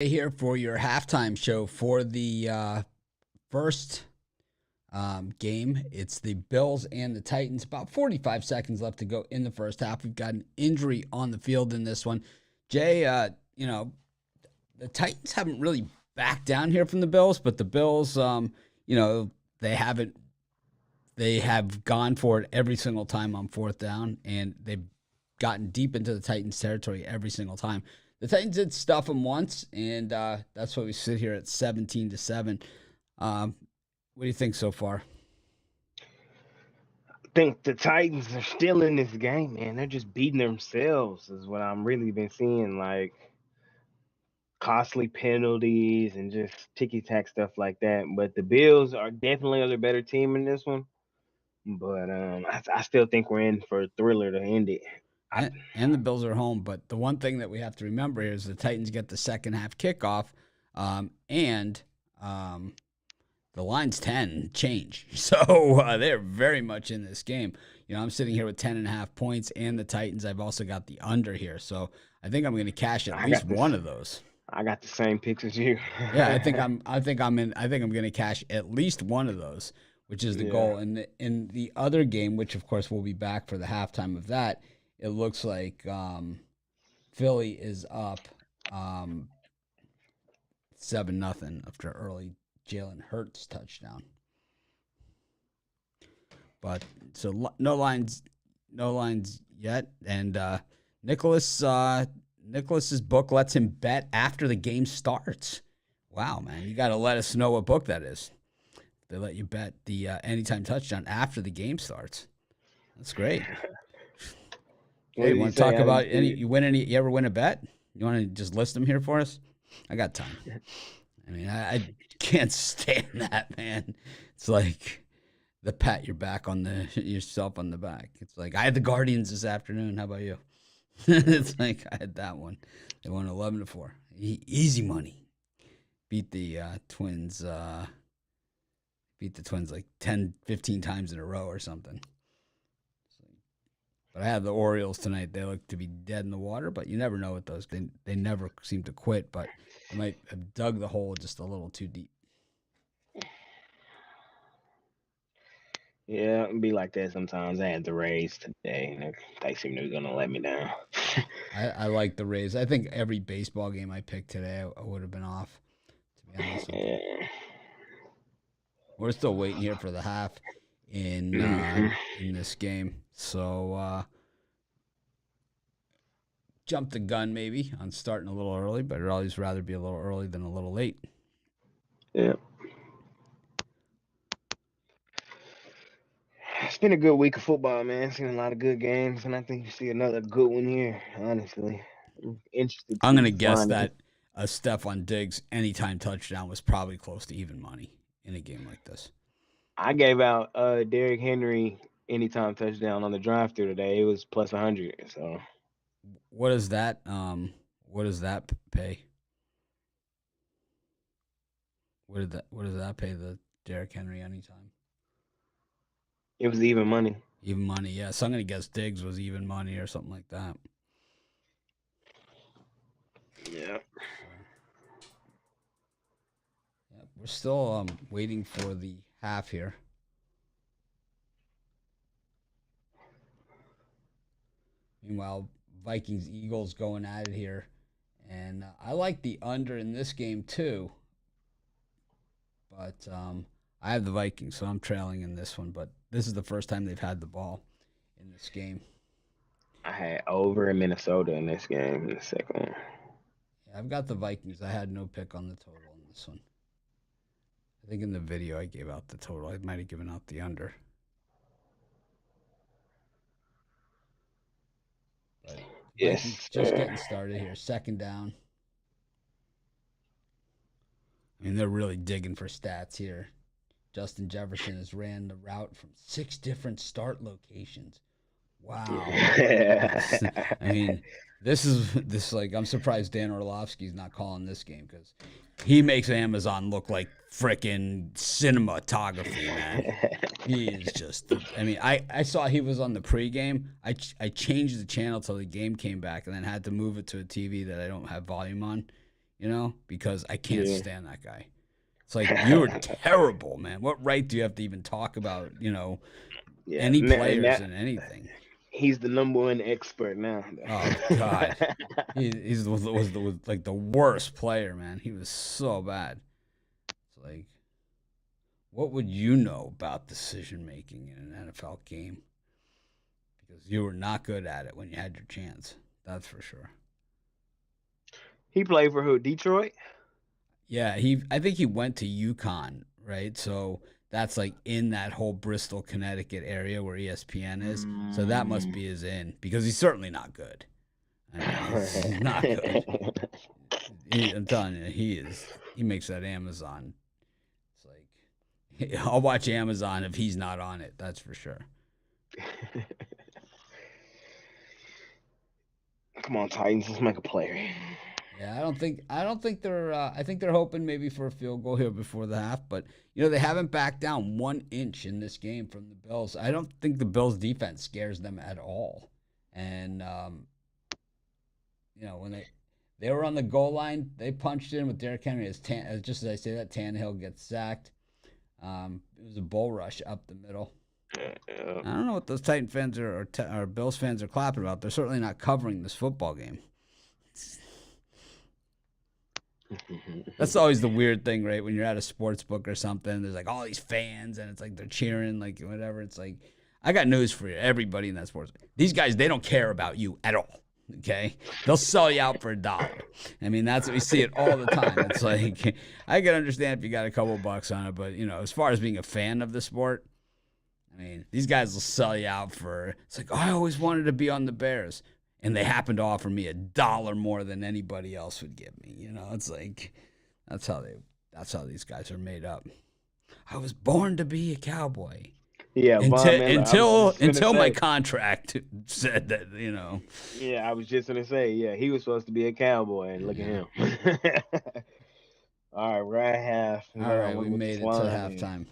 Here for your halftime show for the first game. It's the Bills and the Titans. About 45 seconds left to go in the first half. We've got an injury on the field in this one. Jay, the Titans haven't really backed down here from the Bills, but the Bills, they haven't. They have gone for it every single time on fourth down, and they've gotten deep into the Titans' territory every single time. The Titans did stuff them once, and that's why we sit here at 17-7. What do you think so far? I think the Titans are still in this game, man. They're just beating themselves, is what I'm really been seeing. Like costly penalties and just ticky tack stuff like that. But the Bills are definitely the better team in this one. But I still think we're in for a thriller to end it. I, And the Bills are home, but the one thing that we have to remember here is the Titans get the second half kickoff, and the line's 10 change. So they're very much in this game. I'm sitting here with 10.5 points and the Titans. I've also got the under here. So I think I'm going to cash at I least got this. one of those. I got the same picks as you. Yeah, I think I'm going to cash at least one of those, which is the Yeah. goal. And in the other game, which of course we'll be back for the halftime of that, it looks like Philly is up 7-0 after early Jalen Hurts touchdown. But so no lines yet. And Nicholas's book lets him bet after the game starts. Wow, man, you got to let us know what book that is. They let you bet the anytime touchdown after the game starts. That's great. What Hey, did you he want to say? talk I didn't about see it. You ever win a bet? You want to just list them here for us? I got time. I mean, I can't stand that, man. It's like the pat your back on yourself on the back. It's like I had the Guardians this afternoon. How about you? It's like I had that one. They won 11-4. Easy money. Beat the Twins. Beat the Twins like 10, 15 times in a row or something. But I have the Orioles tonight. They look to be dead in the water, but you never know with those. They never seem to quit, but I might have dug the hole just a little too deep. Yeah, it'd be like that sometimes. I had the Rays today, and they seem to be gonna let me down. I like the Rays. I think every baseball game I picked today, I would have been off, to be honest with you. Yeah. We're still waiting here for the half in Hmm. in this game. So jump the gun maybe on starting a little early, but I'd always rather be a little early than a little late. Yeah. It's been a good week of football, man. Seen a lot of good games, and I think you see another good one here. Honestly, I'm interested to I'm see gonna what's guess flying in. that a Stephon Diggs anytime touchdown was probably close to even money in a game like this. I gave out Derrick Henry anytime touchdown on the drive through today. It was plus 100. So What does that pay? What does that pay the Derrick Henry anytime? it was even money. Even money, yeah. So I'm gonna guess Diggs was even money or something like that. Yeah. So yeah, we're still waiting for the half here. Meanwhile, Vikings Eagles going at it here, and I like the under in this game too. But I have the Vikings, so I'm trailing in this one. But this is the first time they've had the ball in this game. I had over in Minnesota in this game in the second one. Yeah, I've got the Vikings. I had no pick on the total in this one. I think in the video I gave out the total. I might have given out the under. But Vikings Yes, just sir. getting started here. Second down. I mean, they're really digging for stats here. Justin Jefferson has ran the route from 6 different start locations. Wow. That's, I mean, this like I'm surprised Dan Orlovsky's not calling this game because he makes Amazon look like frickin' cinematography, man. He is just. I mean, I saw he was on the pregame. I changed the channel till the game came back, and then had to move it to a TV that I don't have volume on because I can't Yeah, stand that guy. It's like, you were terrible, man. What right do you have to even talk about, yeah. any And players that and anything? he's the number one expert now. Oh God, was like the worst player, man. He was so bad. It's like, what would you know about decision making in an NFL game? Because you were not good at it when you had your chance. That's for sure. He played for who? Detroit. Yeah, I think he went to UConn, right? So that's like in that whole Bristol, Connecticut area where ESPN is. So that must Mm. be his in because he's certainly not good. I mean, he's not good. I'm telling you, he is. He makes that Amazon. It's like, I'll watch Amazon if he's not on it. That's for sure. Come on, Titans, let's make a play. Yeah, I don't think they're. I think they're hoping maybe for a field goal here before the half, but they haven't backed down 1 inch in this game from the Bills. I don't think the Bills defense scares them at all, and when they were on the goal line, they punched in with Derrick Henry as just as I say that Tannehill gets sacked. It was a bull rush up the middle. I don't know what those Titan fans or Bills fans are clapping about. They're certainly not covering this football game. That's always the weird thing, right? When you're at a sports book or something, there's like all these fans, and it's like they're cheering, like whatever. It's like, I got news for you, everybody in that sports. These guys, they don't care about you at all. Okay, they'll sell you out for $1. I mean, that's what we see it all the time. It's like, I can understand if you got a couple bucks on it, but as far as being a fan of the sport, I mean, these guys will sell you out for. It's like, oh, I always wanted to be on the Bears, and they happen to offer me $1 more than anybody else would give me. It's like, that's how these guys are made up. I was born to be a cowboy. Yeah, Von Miller. I was just gonna Until my say. contract said that. Yeah, I was just gonna say. Yeah, he was supposed to be a cowboy, and look at Yeah. him. All right, we're at half. All I right, we wonder what made this it to line is. halftime.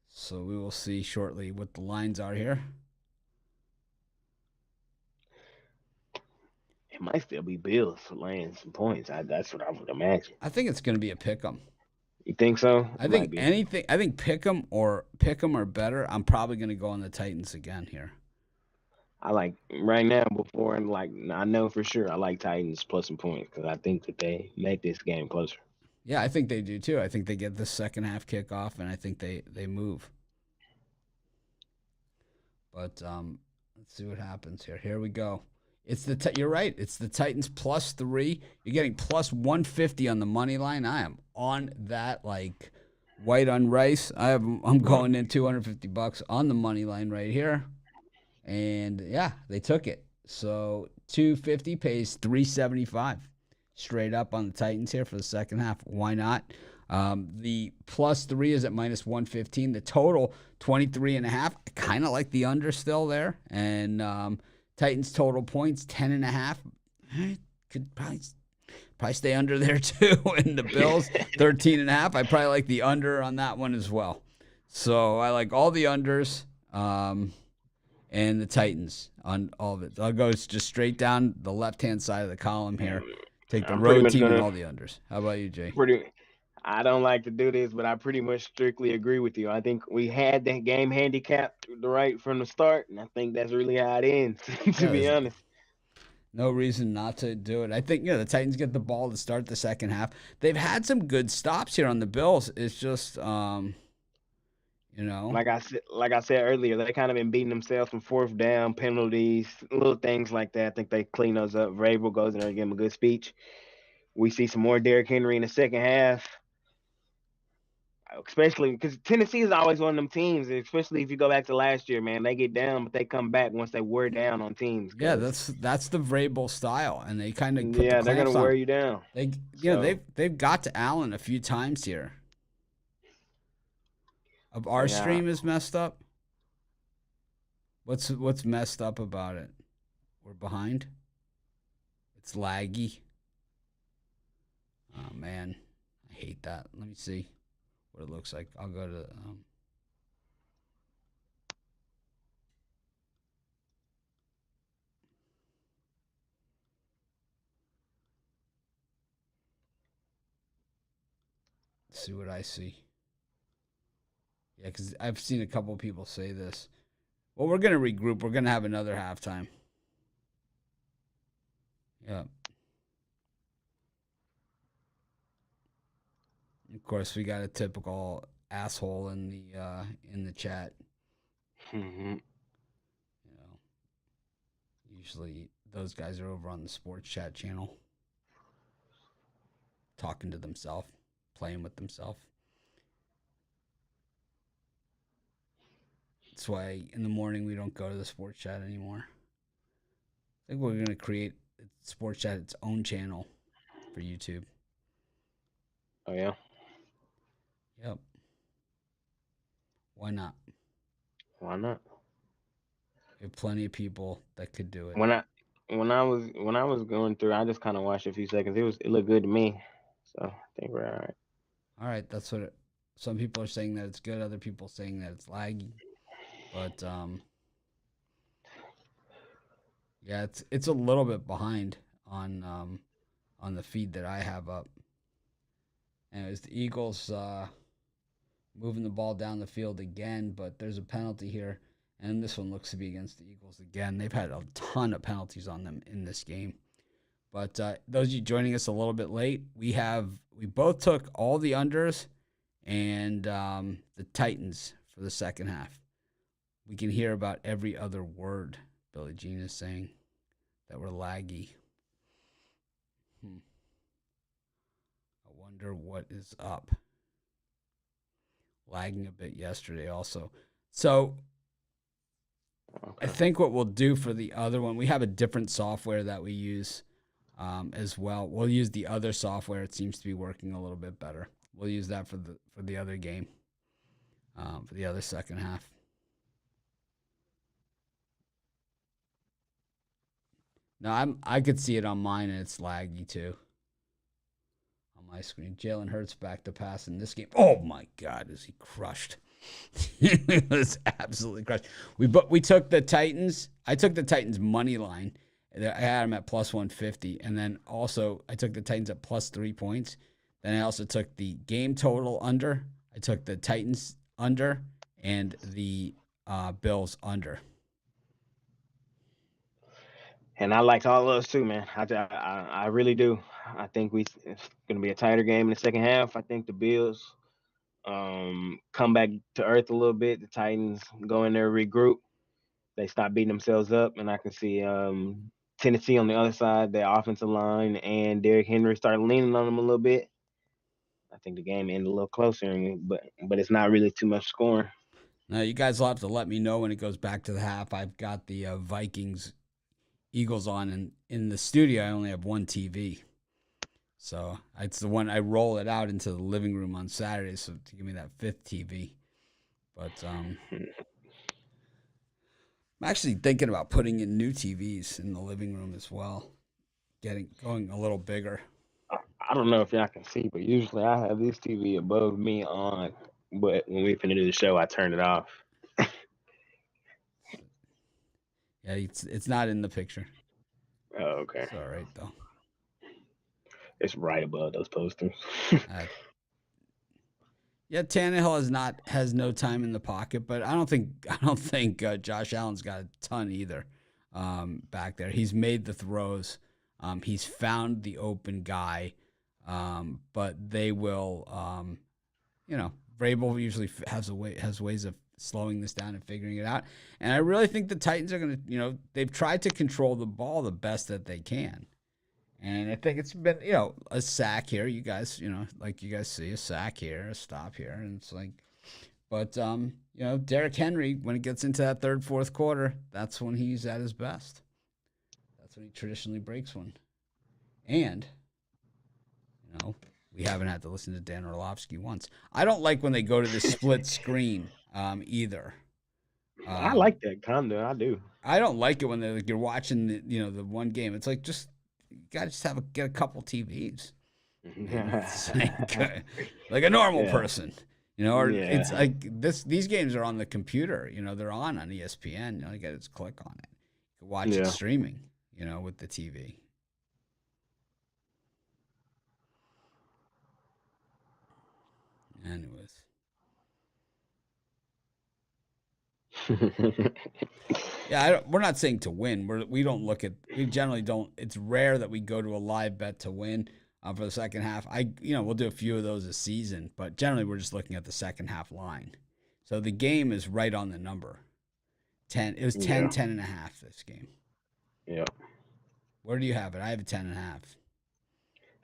So we will see shortly what the lines are here. It might still be Bills laying some points. That's what I would imagine. I think it's going to be a pick 'em. You think so? I It might think be. anything. I think pick 'em or better. I'm probably going to go on the Titans again here. I like right now before and like I know for sure I like Titans plus some points because I think that they make this game closer. Yeah, I think they do too. I think they get the second half kickoff, and I think they move. But let's see what happens here. Here we go. You're right. It's the Titans +3. You're getting +150 on the money line. I am on that like white on rice. I'm going in $250 on the money line right here. And yeah, they took it. So 250 pays 375 straight up on the Titans here for the second half. Why not? The +3 is at -115. The total 23.5. I kind of like the under still there. And Titans total points 10.5. Could probably stay under there too. And the Bills 13.5. I probably like the under on that one as well. So I like all the unders. And the Titans on all of it. I'll go just straight down the left-hand side of the column here. Take the I'm pretty road much team and gonna all the unders. How about you, Jay? pretty. I don't like to do this, but I pretty much strictly agree with you. I think we had that game handicapped right from the start, and I think that's really how it ends. To Yeah, be there's honest. no reason not to do it. I think the Titans get the ball to start the second half. They've had some good stops here on the Bills. It's just you know, Like I said earlier, they kind of been beating themselves from fourth down penalties, little things like that. I think they clean those up. Vrabel goes in there and give him a good speech. We see some more Derrick Henry in the second half, especially because Tennessee is always one of them teams. Especially if you go back to last year, man, they get down, but they come back once they wear down on teams. yeah, Because that's the Vrabel style, and they kind of put the yeah, they're gonna clamps on wear him. you down. They So they've got to Allen a few times here. Of our yeah, stream is messed up. What's messed up about it? We're behind. It's laggy. Oh man, I hate that. Let me see what it looks like. I'll go to. see what I see. Yeah, because I've seen a couple of people say this. Well, we're going to regroup. We're going to have another halftime. Yeah. Of course, we got a typical asshole in the chat. Mhm. You know, usually those guys are over on the sports chat channel, talking to themselves, playing with themselves. That's why in the morning we don't go to the sports chat anymore. I think we're going to create sports chat its own channel for YouTube. Oh yeah. Yep. Why not? Why not? We have plenty of people that could do it. When I when I was going through, I just kind of watched a few seconds. It looked good to me, so I think we're all right. All right, that's what some people are saying that it's good. Other people saying that it's laggy. But yeah, it's a little bit behind on the feed that I have up. And it was the Eagles moving the ball down the field again, but there's a penalty here, and this one looks to be against the Eagles again. They've had a ton of penalties on them in this game. But those of you joining us a little bit late, we both took all the unders and the Titans for the second half. We can hear about every other word Billie Jean is saying that we're laggy. I wonder what is up. Lagging a bit yesterday also. So I think what we'll do for the other one, we have a different software that we use as well. We'll use the other software. It seems to be working a little bit better. We'll use that for the other game, for the other second half. No, I could see it on mine, and it's laggy too. On my screen, Jalen Hurts back to pass in this game. Oh my God, is he crushed? He was absolutely crushed. We took the Titans. I took the Titans money line. I had them at plus 150, and then also I took the Titans at plus 3 points. Then I also took the game total under. I took the Titans under and the Bills under. And I liked all those too, man. I really do. I think it's going to be a tighter game in the second half. I think the Bills come back to earth a little bit. The Titans go in there, regroup. They stop beating themselves up, and I can see Tennessee on the other side, their offensive line, and Derrick Henry start leaning on them a little bit. I think the game ended a little closer, but it's not really too much scoring. Now you guys will have to let me know when it goes back to the half. I've got the Vikings Eagles on, and in the studio I only have one TV. So it's the one I roll it out into the living room on Saturday, so to give me that fifth TV. But I'm actually thinking about putting in new TVs in the living room as well, going a little bigger. I don't know if y'all can see, but usually I have this TV above me on, but when we finish the show, I turn it off. Yeah, it's not in the picture. Oh, okay. It's all right though. It's right above those posters. Yeah, Tannehill has no time in the pocket, but I don't think Josh Allen's got a ton either back there. He's made the throws. He's found the open guy, but they will. Vrabel usually has ways of slowing this down and figuring it out. And I really think the Titans are going to, they've tried to control the ball the best that they can. And I think it's been, a sack here. You guys, like you guys see, a sack here, a stop here. And it's like, but, Derrick Henry, when it gets into that third, fourth quarter, that's when he's at his best. That's when he traditionally breaks one. And, we haven't had to listen to Dan Orlovsky once. I don't like when they go to the split screen either. I like that kind of. I do. I don't like it when you're watching the one game. It's like you gotta just get a couple TVs. Like a normal person, or it's like these games are on the computer, they're on ESPN. You gotta just click on it. You can watch it streaming, with the TV. Anyways. Yeah, we're not saying to win. We generally don't. It's rare that we go to a live bet to win for the second half. We'll do a few of those a season, but generally we're just looking at the second half line. So the game is right on the number. 10. It was 10, 10.5 this game. Yeah. Where do you have it? I have a 10.5.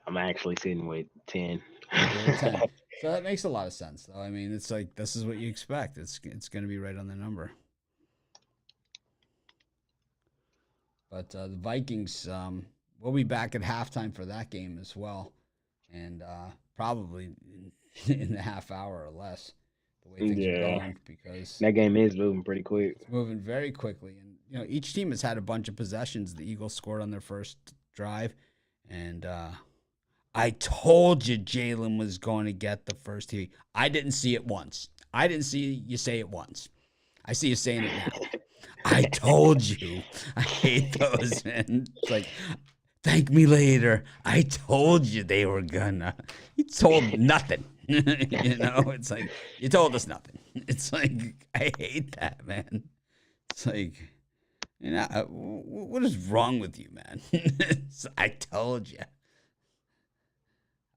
I'm actually sitting with 10. You're at 10. So that makes a lot of sense, though. I mean, it's like this is what you expect. It's going to be right on the number. But the Vikings, we'll be back at halftime for that game as well, and probably in a half hour or less. The way things are going, because that game is moving pretty quick. It's moving very quickly, and each team has had a bunch of possessions. The Eagles scored on their first drive, and I told you Jalen was going to get the first TD. I didn't see it once. I didn't see you say it once. I see you saying it now. I told you. I hate those, man. It's like, thank me later. I told you they were gonna. You told nothing. It's like, you told us nothing. It's like, I hate that, man. It's like, what is wrong with you, man? I told you.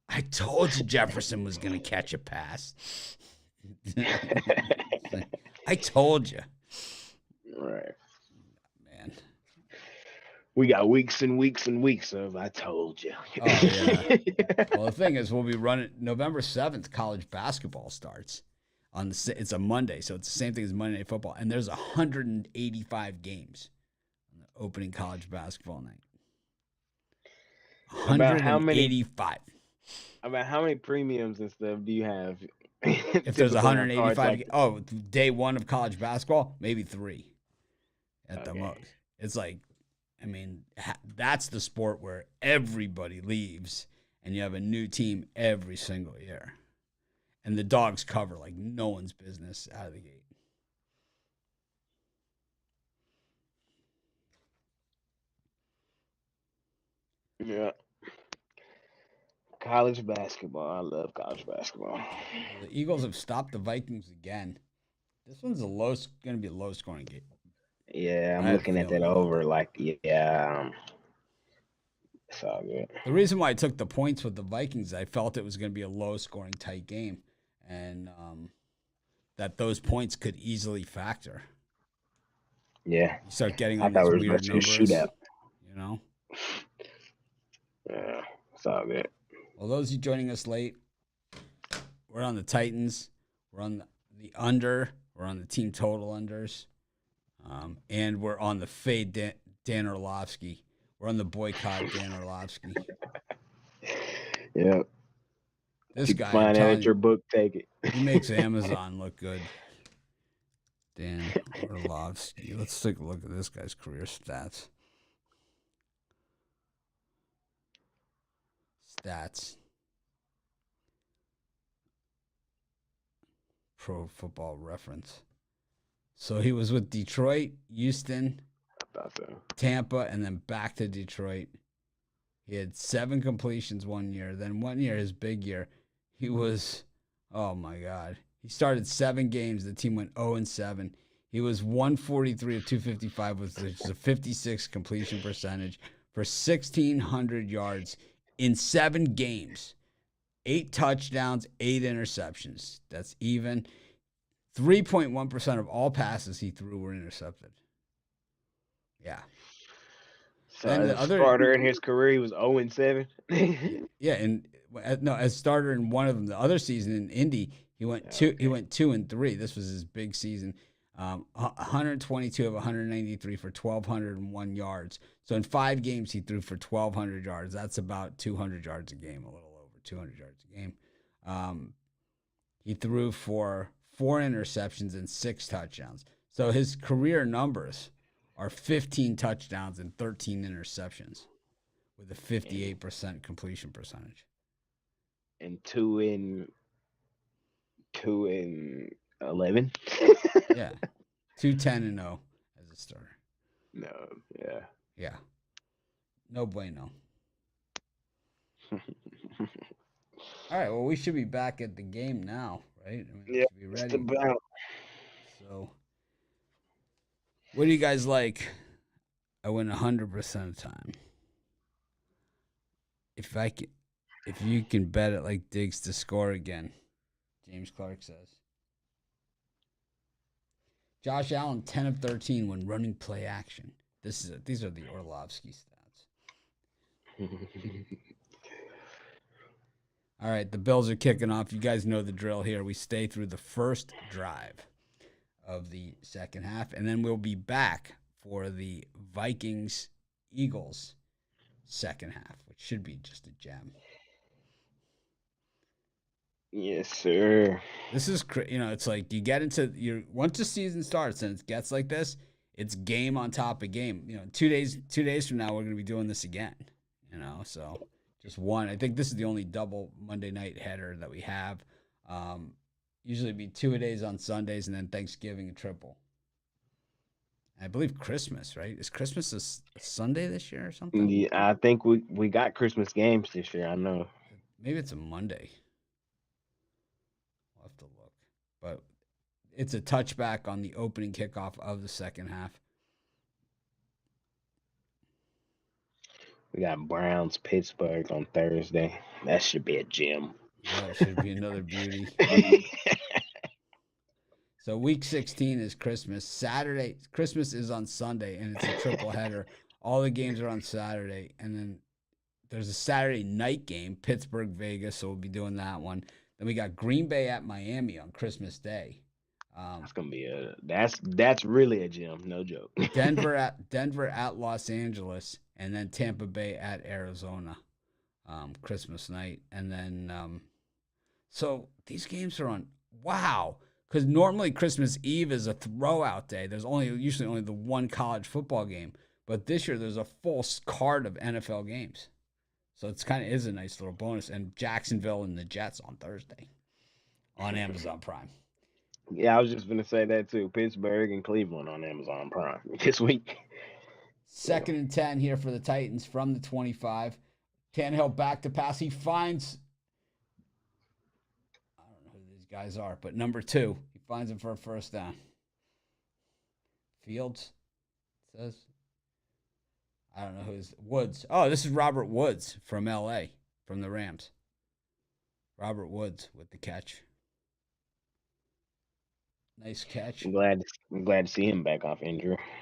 I told you Jefferson was going to catch a pass. Like, I told you. Right. Man. We got weeks and weeks and weeks of I told you. Oh, yeah. Well, the thing is, we'll be running November 7th, college basketball starts. It's a Monday, so it's the same thing as Monday Night Football. And there's 185 games on the opening college basketball night. 185. About how many premiums and stuff do you have? If there's 185, day one of college basketball, maybe 3 at the most. It's like, I mean, that's the sport where everybody leaves and you have a new team every single year. And the dogs cover like no one's business out of the gate. Yeah. College basketball. I love college basketball. The Eagles have stopped the Vikings again. This one's going to be a low scoring game. Yeah, I'm looking at that over. It's all good. The reason why I took the points with the Vikings, I felt it was going to be a low scoring tight game, and that those points could easily factor. Yeah, you start getting on these weird numbers. Shootout. Yeah, it's all good. Well, those of you joining us late, we're on the Titans. We're on the under. We're on the team total unders. And we're on the fade Dan Orlovsky. We're on the boycott Dan Orlovsky. Yeah. This guy. Find out your book, take it. He makes Amazon look good. Dan Orlovsky. Let's take a look at this guy's career stats. Pro Football Reference. So he was with Detroit, Houston, Tampa, and then back to Detroit. He had 7 completions one year. Then 1 year, his big year, he was, oh my God. He started 7 games. The team went 0-7. He was 143 of 255 with a 56 completion percentage for 1,600 yards in 7 games. 8 touchdowns, 8 interceptions. That's even. 3.1% of all passes he threw were intercepted. Yeah. So as a starter in his career, he was 0-7. Yeah, and as starter in one of them, the other season in Indy, he went 2-3. This was his big season. 122 of 193 for 1,201 yards. So in 5 games, he threw for 1,200 yards. That's about 200 yards a game, a little over 200 yards a game. He threw for 4 interceptions and 6 touchdowns. So his career numbers are 15 touchdowns and 13 interceptions with a 58% completion percentage. And 2-11. Yeah. 2-10-0 as a starter. No, yeah. Yeah. No bueno. All All right. Well, we should be back at the game now, right? I mean, we Yeah, should be just ready. about. So, what do you guys like? I win 100% of the time. If I can, if you can bet it like Diggs to score again, James Clark says. Josh Allen 10 of 13 when running play action. These are the Orlovsky stats. All right, the Bills are kicking off. You guys know the drill here. We stay through the first drive of the second half, and then we'll be back for the Vikings Eagles second half, which should be just a gem. Yes, sir. This is it's like you get into your once the season starts and it gets like this, it's game on top of game. 2 days from now we're gonna be doing this again. So just one. I think this is the only double Monday night header that we have. Usually it'd be 2 days on Sundays and then Thanksgiving a triple. I believe Christmas, right? Is Christmas a Sunday this year or something? Yeah, I think we got Christmas games this year. I know. Maybe it's a Monday. We'll have to look. But it's a touchback on the opening kickoff of the second half. We got Browns Pittsburgh on Thursday. That should be a gem. Yeah, it should be another beauty. So week 16 is Christmas. Saturday, Christmas is on Sunday, and it's a triple header. All the games are on Saturday, and then there's a Saturday night game, Pittsburgh Vegas. So we'll be doing that one. Then we got Green Bay at Miami on Christmas Day. That's gonna be that's really a gem, no joke. Denver at Los Angeles, and then Tampa Bay at Arizona, Christmas night, and then so these games are on. Wow, because normally Christmas Eve is a throwout day. There's usually only the one college football game, but this year there's a full card of NFL games, so it's kind of is a nice little bonus. And Jacksonville and the Jets on Thursday on Amazon Prime. Yeah, I was just gonna say that too. Pittsburgh and Cleveland on Amazon Prime this week. Second and 10 here for the Titans from the 25. Tannehill back to pass. He finds, I don't know who these guys are, but number 2. He finds him for a first down. Fields says. I don't know who's Woods. Oh, this is Robert Woods from LA, from the Rams. Robert Woods with the catch. Nice catch. I'm glad to see him back off injury.